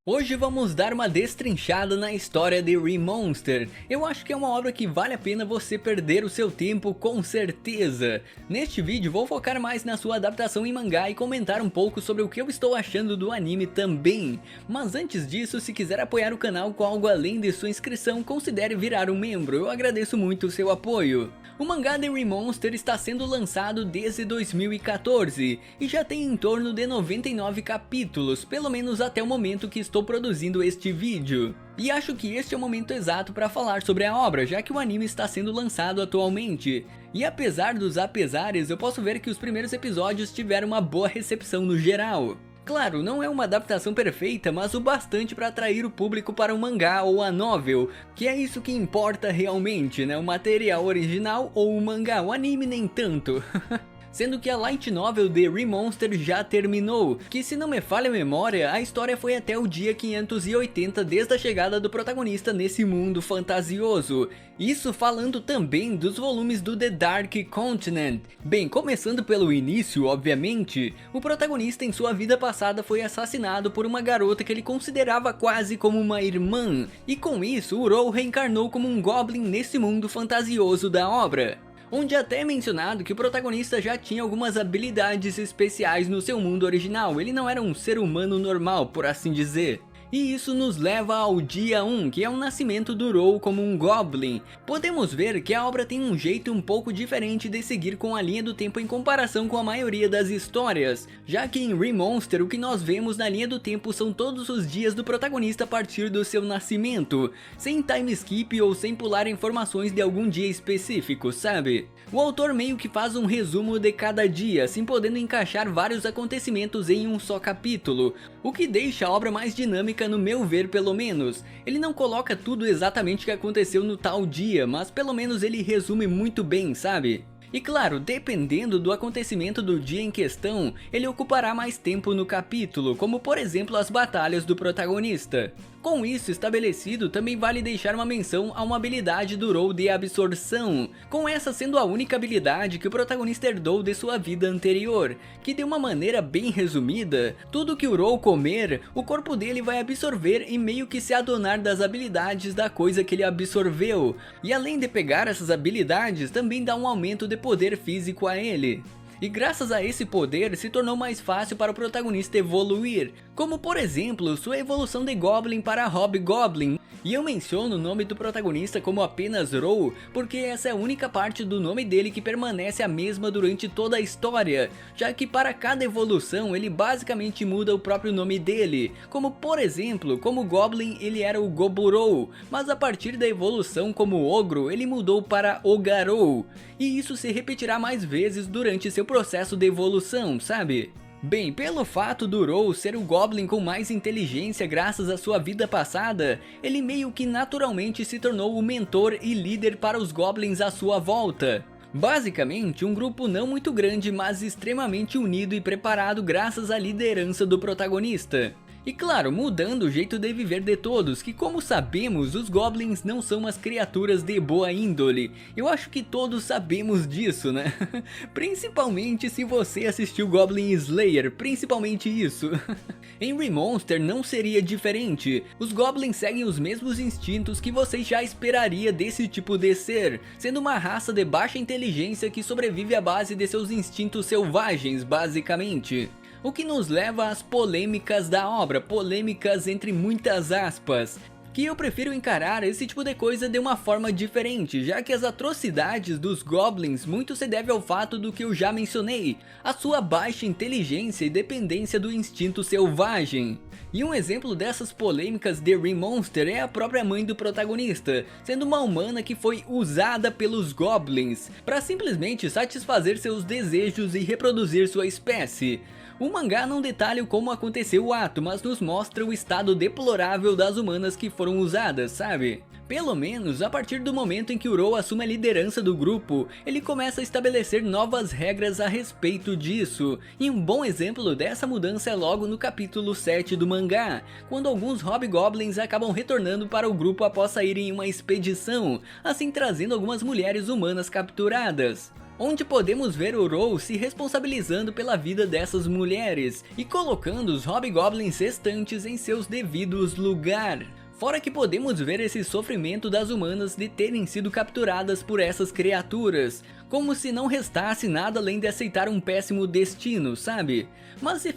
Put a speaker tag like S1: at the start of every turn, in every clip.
S1: Hoje vamos dar uma destrinchada na história de Re:Monster. Eu acho que é uma obra que vale a pena você perder o seu tempo com certeza. Neste vídeo vou focar mais na sua adaptação em mangá e comentar um pouco sobre o que eu estou achando do anime também. Mas antes disso, se quiser apoiar o canal com algo além de sua inscrição, considere virar um membro, eu agradeço muito o seu apoio. O mangá de Re:Monster está sendo lançado desde 2014 e já tem em torno de 99 capítulos, pelo menos até o momento que estou produzindo este vídeo. E acho que este é o momento exato para falar sobre a obra, já que o anime está sendo lançado atualmente. E apesar dos apesares, eu posso ver que os primeiros episódios tiveram uma boa recepção no geral. Claro, não é uma adaptação perfeita, mas o bastante para atrair o público para o mangá ou a novel, que é isso que importa realmente, né? O material original ou o mangá, o anime nem tanto. Sendo que a light novel de Re:Monster já terminou, que se não me falha a memória, a história foi até o dia 580 desde a chegada do protagonista nesse mundo fantasioso. Isso falando também dos volumes do The Dark Continent. Bem, começando pelo início, obviamente, o protagonista em sua vida passada foi assassinado por uma garota que ele considerava quase como uma irmã, e com isso Uro reencarnou como um Goblin nesse mundo fantasioso da obra. Onde até é mencionado que o protagonista já tinha algumas habilidades especiais no seu mundo original, ele não era um ser humano normal, por assim dizer. E isso nos leva ao dia 1, que é o nascimento do Uro como um Goblin. Podemos ver que a obra tem um jeito um pouco diferente de seguir com a linha do tempo em comparação com a maioria das histórias, já que em Re:Monster o que nós vemos na linha do tempo são todos os dias do protagonista a partir do seu nascimento, sem time skip ou sem pular informações de algum dia específico, sabe? O autor meio que faz um resumo de cada dia, assim podendo encaixar vários acontecimentos em um só capítulo, o que deixa a obra mais dinâmica no meu ver pelo menos. Ele não coloca tudo exatamente o que aconteceu no tal dia, mas pelo menos ele resume muito bem, sabe? E claro, dependendo do acontecimento do dia em questão, ele ocupará mais tempo no capítulo, como por exemplo as batalhas do protagonista. Com isso estabelecido, também vale deixar uma menção a uma habilidade do Uro de absorção, com essa sendo a única habilidade que o protagonista herdou de sua vida anterior, que de uma maneira bem resumida, tudo que o Uro comer, o corpo dele vai absorver e meio que se adonar das habilidades da coisa que ele absorveu, e além de pegar essas habilidades, também dá um aumento de poder físico a ele. E graças a esse poder se tornou mais fácil para o protagonista evoluir, como por exemplo sua evolução de Goblin para Hobgoblin. E eu menciono o nome do protagonista como apenas Uro, porque essa é a única parte do nome dele que permanece a mesma durante toda a história, já que para cada evolução ele basicamente muda o próprio nome dele, como por exemplo, como Goblin ele era o Goburo, mas a partir da evolução como Ogro ele mudou para Ogarou, e isso se repetirá mais vezes durante seu processo de evolução, sabe? Bem, pelo fato do Uro ser o Goblin com mais inteligência graças à sua vida passada, ele meio que naturalmente se tornou o mentor e líder para os Goblins à sua volta. Basicamente, um grupo não muito grande, mas extremamente unido e preparado graças à liderança do protagonista. E claro, mudando o jeito de viver de todos, que como sabemos, os Goblins não são umas criaturas de boa índole. Eu acho que todos sabemos disso, né? Principalmente se você assistiu Goblin Slayer, principalmente isso. Em Re:Monster não seria diferente. Os Goblins seguem os mesmos instintos que você já esperaria desse tipo de ser, sendo uma raça de baixa inteligência que sobrevive à base de seus instintos selvagens, basicamente. O que nos leva às polêmicas da obra, polêmicas entre muitas aspas, que eu prefiro encarar esse tipo de coisa de uma forma diferente, já que as atrocidades dos Goblins muito se deve ao fato do que eu já mencionei, a sua baixa inteligência e dependência do instinto selvagem. E um exemplo dessas polêmicas de Re:Monster é a própria mãe do protagonista, sendo uma humana que foi usada pelos Goblins, para simplesmente satisfazer seus desejos e reproduzir sua espécie. O mangá não detalha como aconteceu o ato, mas nos mostra o estado deplorável das humanas que foram usadas, sabe? Pelo menos a partir do momento em que Uro assume a liderança do grupo, ele começa a estabelecer novas regras a respeito disso, e um bom exemplo dessa mudança é logo no capítulo 7 do mangá, quando alguns Hobgoblins acabam retornando para o grupo após saírem em uma expedição, assim trazendo algumas mulheres humanas capturadas. onde podemos ver o Rou se responsabilizando pela vida dessas mulheres e colocando os Hobgoblins restantes em seus devidos lugares. Fora que podemos ver esse sofrimento das humanas de terem sido capturadas por essas criaturas, como se não restasse nada além de aceitar um péssimo destino, sabe?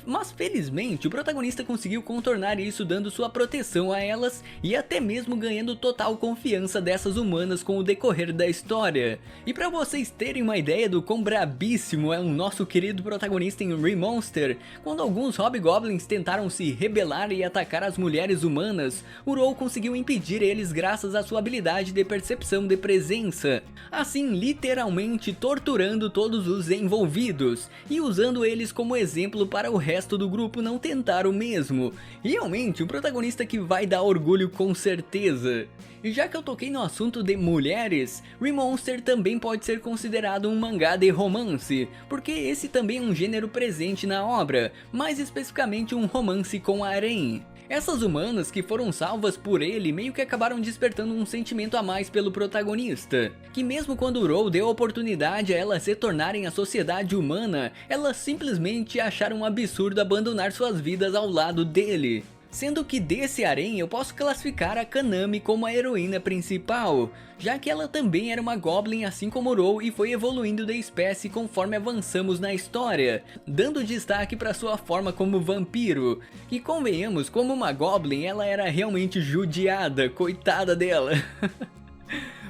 S1: Mas felizmente o protagonista conseguiu contornar isso, dando sua proteção a elas e até mesmo ganhando total confiança dessas humanas com o decorrer da história. E pra vocês terem uma ideia do quão brabíssimo é o nosso querido protagonista em Remonster, quando alguns Hobgoblins tentaram se rebelar e atacar as mulheres humanas, o Rou conseguiu impedir eles graças à sua habilidade de percepção de presença, assim literalmente torturando todos os envolvidos e usando eles como exemplo para o resto do grupo não tentar o mesmo. Realmente um protagonista que vai dar orgulho com certeza. E já que eu toquei no assunto de mulheres, Remonster também pode ser considerado um mangá de romance, porque esse também é um gênero presente na obra, mais especificamente um romance com harém. Essas humanas que foram salvas por ele meio que acabaram despertando um sentimento a mais pelo protagonista, que mesmo quando o Rou deu a oportunidade a elas retornarem à sociedade humana, elas simplesmente acharam um absurdo abandonar suas vidas ao lado dele. Sendo que desse harém eu posso classificar a Kanami como a heroína principal, já que ela também era uma Goblin assim como o Rou e foi evoluindo de espécie conforme avançamos na história, dando destaque para sua forma como vampiro, que convenhamos, como uma Goblin ela era realmente judiada, coitada dela.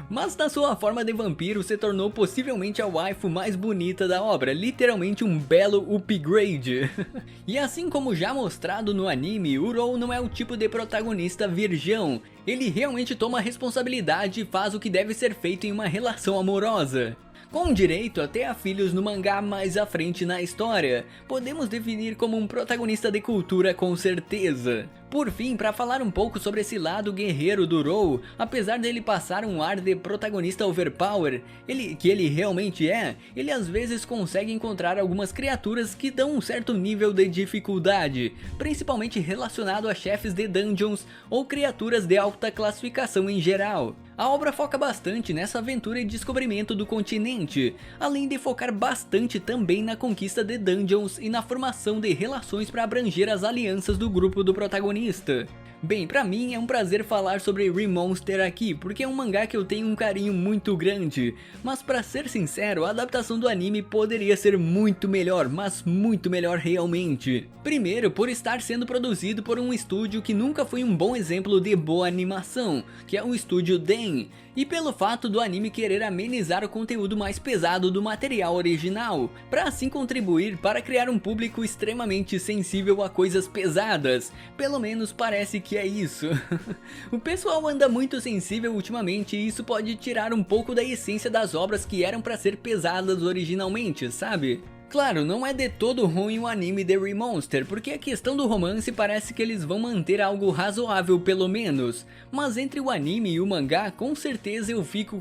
S1: Mas na sua forma de vampiro se tornou possivelmente a waifu mais bonita da obra, literalmente um belo upgrade. E assim como já mostrado no anime, o Rou não é o tipo de protagonista virgão, ele realmente toma responsabilidade e faz o que deve ser feito em uma relação amorosa. Com direito até a filhos no mangá mais à frente na história, podemos definir como um protagonista de cultura com certeza. Por fim, para falar um pouco sobre esse lado guerreiro do Rou, apesar dele passar um ar de protagonista overpower, que ele realmente é, ele às vezes consegue encontrar algumas criaturas que dão um certo nível de dificuldade, principalmente relacionado a chefes de dungeons ou criaturas de alta classificação em geral. A obra foca bastante nessa aventura e descobrimento do continente, além de focar bastante também na conquista de dungeons e na formação de relações para abranger as alianças do grupo do protagonista. Bem, pra mim é um prazer falar sobre Remonster aqui, porque é um mangá que eu tenho um carinho muito grande, mas pra ser sincero, a adaptação do anime poderia ser muito melhor, mas muito melhor realmente. Primeiro, por estar sendo produzido por um estúdio que nunca foi um bom exemplo de boa animação, que é o estúdio Den, e pelo fato do anime querer amenizar o conteúdo mais pesado do material original, para assim contribuir para criar um público extremamente sensível a coisas pesadas, pelo menos parece que é isso. O pessoal anda muito sensível ultimamente e isso pode tirar um pouco da essência das obras que eram para ser pesadas originalmente, sabe? Claro, não é de todo ruim o anime de Remonster, porque a questão do romance parece que eles vão manter algo razoável pelo menos, mas entre o anime e o mangá, com certeza eu fico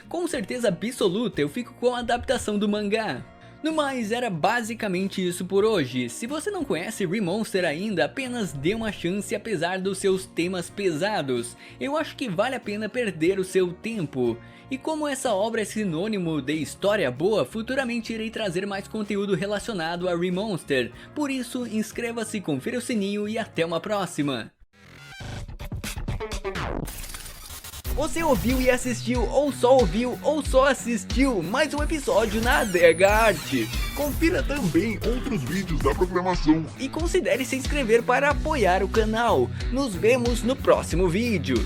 S1: com certeza absoluta, eu fico com a adaptação do mangá. No mais, era basicamente isso por hoje. Se você não conhece Remonster ainda, apenas dê uma chance apesar dos seus temas pesados. Eu acho que vale a pena perder o seu tempo. E como essa obra é sinônimo de história boa, futuramente irei trazer mais conteúdo relacionado a Remonster. Por isso, inscreva-se, confira o sininho e até uma próxima! Você ouviu e assistiu, ou só ouviu, ou só assistiu mais um episódio na Adega Arte.
S2: Confira também outros vídeos da programação
S1: E considere se inscrever para apoiar o canal. Nos vemos no próximo vídeo.